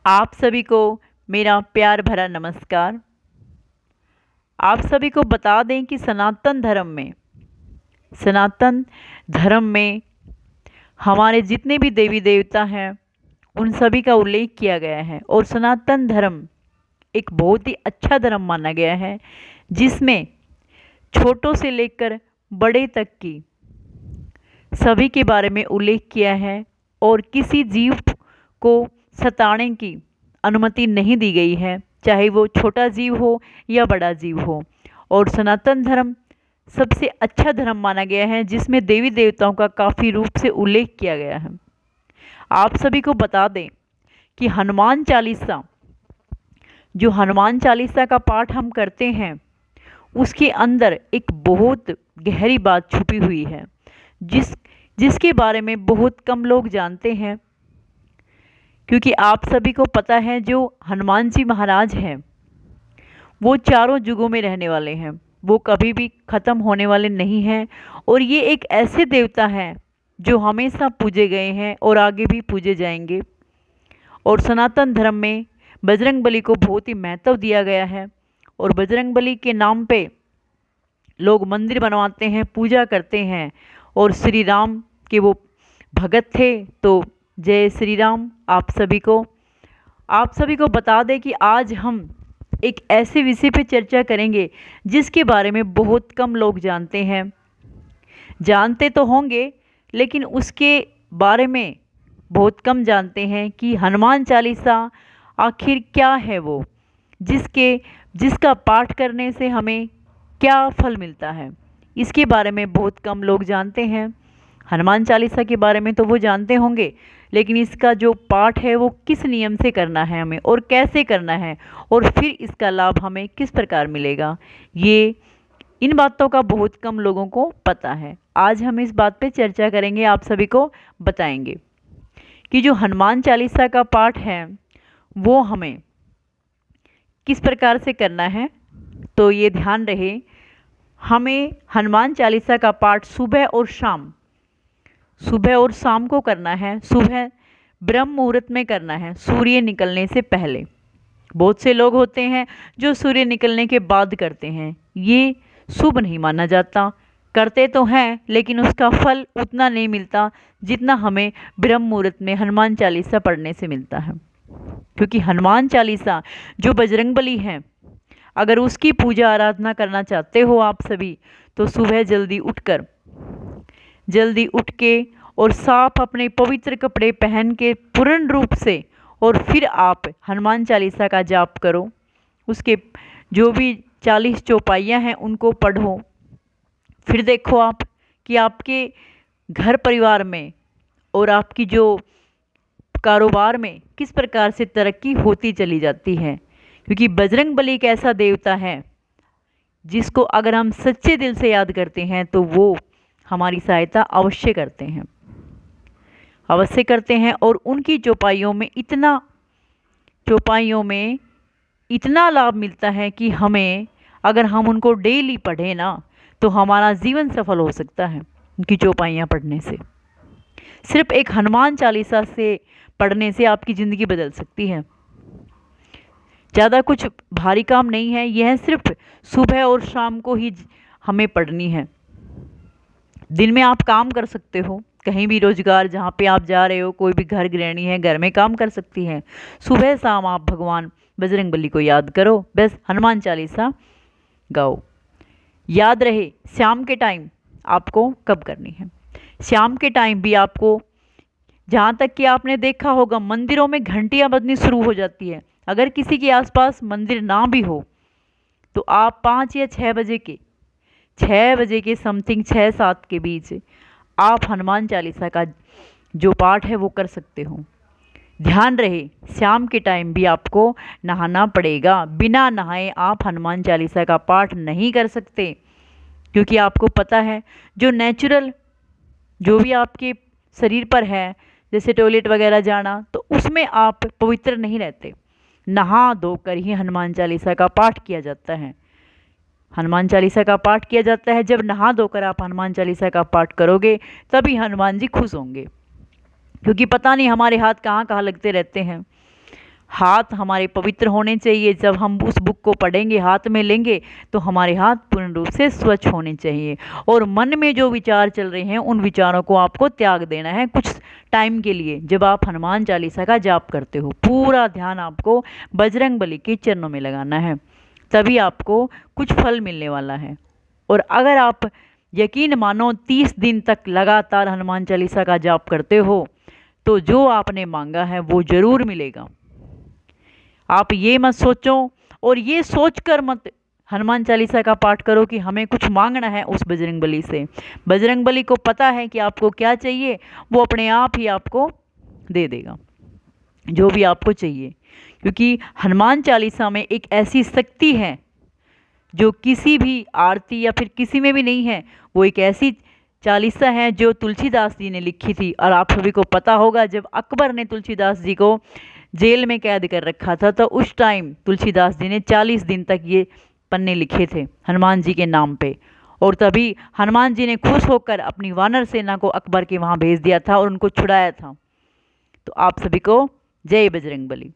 आप सभी को मेरा प्यार भरा नमस्कार। आप सभी को बता दें कि सनातन धर्म में हमारे जितने भी देवी देवता हैं उन सभी का उल्लेख किया गया है और सनातन धर्म एक बहुत ही अच्छा धर्म माना गया है जिसमें छोटों से लेकर बड़े तक की सभी के बारे में उल्लेख किया है और किसी जीव को सताने की अनुमति नहीं दी गई है, चाहे वो छोटा जीव हो या बड़ा जीव हो। और सनातन धर्म सबसे अच्छा धर्म माना गया है जिसमें देवी देवताओं का काफ़ी रूप से उल्लेख किया गया है। आप सभी को बता दें कि हनुमान चालीसा का पाठ हम करते हैं, उसके अंदर एक बहुत गहरी बात छुपी हुई है जिसके बारे में बहुत कम लोग जानते हैं। क्योंकि आप सभी को पता है जो हनुमान जी महाराज हैं वो चारों युगों में रहने वाले हैं, वो कभी भी ख़त्म होने वाले नहीं हैं और ये एक ऐसे देवता हैं जो हमेशा पूजे गए हैं और आगे भी पूजे जाएंगे। और सनातन धर्म में बजरंगबली को बहुत ही महत्व दिया गया है और बजरंगबली के नाम पे लोग मंदिर बनवाते हैं, पूजा करते हैं। और श्री राम के वो भगत थे, तो जय श्री राम। आप सभी को बता दें कि आज हम एक ऐसे विषय पे चर्चा करेंगे जिसके बारे में बहुत कम लोग जानते हैं। जानते तो होंगे लेकिन उसके बारे में बहुत कम जानते हैं कि हनुमान चालीसा आखिर क्या है, वो जिसका पाठ करने से हमें क्या फल मिलता है, इसके बारे में बहुत कम लोग जानते हैं। हनुमान चालीसा के बारे में तो वो जानते होंगे, लेकिन इसका जो पाठ है वो किस नियम से करना है हमें और कैसे करना है और फिर इसका लाभ हमें किस प्रकार मिलेगा, ये इन बातों का बहुत कम लोगों को पता है। आज हम इस बात पे चर्चा करेंगे, आप सभी को बताएंगे कि जो हनुमान चालीसा का पाठ है वो हमें किस प्रकार से करना है। तो ये ध्यान रहे, हमें हनुमान चालीसा का पाठ सुबह और शाम को करना है। सुबह ब्रह्म मुहूर्त में करना है, सूर्य निकलने से पहले। बहुत से लोग होते हैं जो सूर्य निकलने के बाद करते हैं, ये शुभ नहीं माना जाता। करते तो हैं लेकिन उसका फल उतना नहीं मिलता जितना हमें ब्रह्म मुहूर्त में हनुमान चालीसा पढ़ने से मिलता है। क्योंकि हनुमान चालीसा जो बजरंगबली हैं, अगर उसकी पूजा आराधना करना चाहते हो आप सभी, तो सुबह जल्दी उठ के और साफ अपने पवित्र कपड़े पहन के पूर्ण रूप से और फिर आप हनुमान चालीसा का जाप करो। उसके जो भी 40 चौपाइयाँ हैं उनको पढ़ो। फिर देखो आप कि आपके घर परिवार में और आपकी जो कारोबार में किस प्रकार से तरक्की होती चली जाती है। क्योंकि बजरंगबली एक ऐसा देवता है जिसको अगर हम सच्चे दिल से याद करते हैं तो वो हमारी सहायता अवश्य करते हैं और उनकी चौपाइयों में इतना लाभ मिलता है कि हमें, अगर हम उनको डेली पढ़ें ना, तो हमारा जीवन सफल हो सकता है उनकी चौपाइयाँ पढ़ने से। सिर्फ एक हनुमान चालीसा से पढ़ने से आपकी ज़िंदगी बदल सकती है। ज़्यादा कुछ भारी काम नहीं है, यह सिर्फ सुबह और शाम को ही हमें पढ़नी है। दिन में आप काम कर सकते हो, कहीं भी रोजगार जहाँ पे आप जा रहे हो, कोई भी घर गृहिणी है घर में काम कर सकती हैं। सुबह शाम आप भगवान बजरंगबली को याद करो, बस हनुमान चालीसा गाओ। याद रहे शाम के टाइम आपको कब करनी है। शाम के टाइम भी आपको, जहाँ तक कि आपने देखा होगा मंदिरों में घंटियाँ बजनी शुरू हो जाती है। अगर किसी के आसपास मंदिर ना भी हो तो आप 5 या 6 बजे के समथिंग, 6-7 के बीच आप हनुमान चालीसा का जो पाठ है वो कर सकते हो। ध्यान रहे शाम के टाइम भी आपको नहाना पड़ेगा, बिना नहाए आप हनुमान चालीसा का पाठ नहीं कर सकते। क्योंकि आपको पता है जो नेचुरल जो भी आपके शरीर पर है, जैसे टॉयलेट वगैरह जाना, तो उसमें आप पवित्र नहीं रहते। नहा धोकर ही हनुमान चालीसा का पाठ किया जाता है। हनुमान चालीसा का पाठ किया जाता है, जब नहा धोकर आप हनुमान चालीसा का पाठ करोगे तभी हनुमान जी खुश होंगे। क्योंकि पता नहीं हमारे हाथ कहाँ कहाँ लगते रहते हैं, हाथ हमारे पवित्र होने चाहिए। जब हम उस बुक को पढ़ेंगे, हाथ में लेंगे, तो हमारे हाथ पूर्ण रूप से स्वच्छ होने चाहिए। और मन में जो विचार चल रहे हैं उन विचारों को आपको त्याग देना है कुछ टाइम के लिए। जब आप हनुमान चालीसा का जाप करते हो, पूरा ध्यान आपको बजरंगबली के चरणों में लगाना है, तभी आपको कुछ फल मिलने वाला है। और अगर आप यकीन मानो 30 दिन तक लगातार हनुमान चालीसा का जाप करते हो, तो जो आपने मांगा है वो जरूर मिलेगा। आप ये मत सोचो और ये सोचकर मत हनुमान चालीसा का पाठ करो कि हमें कुछ मांगना है उस बजरंगबली से। बजरंगबली को पता है कि आपको क्या चाहिए, वो अपने आप ही आपको दे देगा जो भी आपको चाहिए। क्योंकि हनुमान चालीसा में एक ऐसी शक्ति है जो किसी भी आरती या फिर किसी में भी नहीं है। वो एक ऐसी चालीसा है जो तुलसीदास जी ने लिखी थी। और आप सभी को पता होगा, जब अकबर ने तुलसीदास जी को जेल में कैद कर रखा था, तो उस टाइम तुलसीदास जी ने 40 दिन तक ये पन्ने लिखे थे हनुमान जी के नाम पे। और तभी हनुमान जी ने खुश होकर अपनी वानर सेना को अकबर के वहाँ भेज दिया था और उनको छुड़ाया था। तो आप सभी को जय बजरंगबली।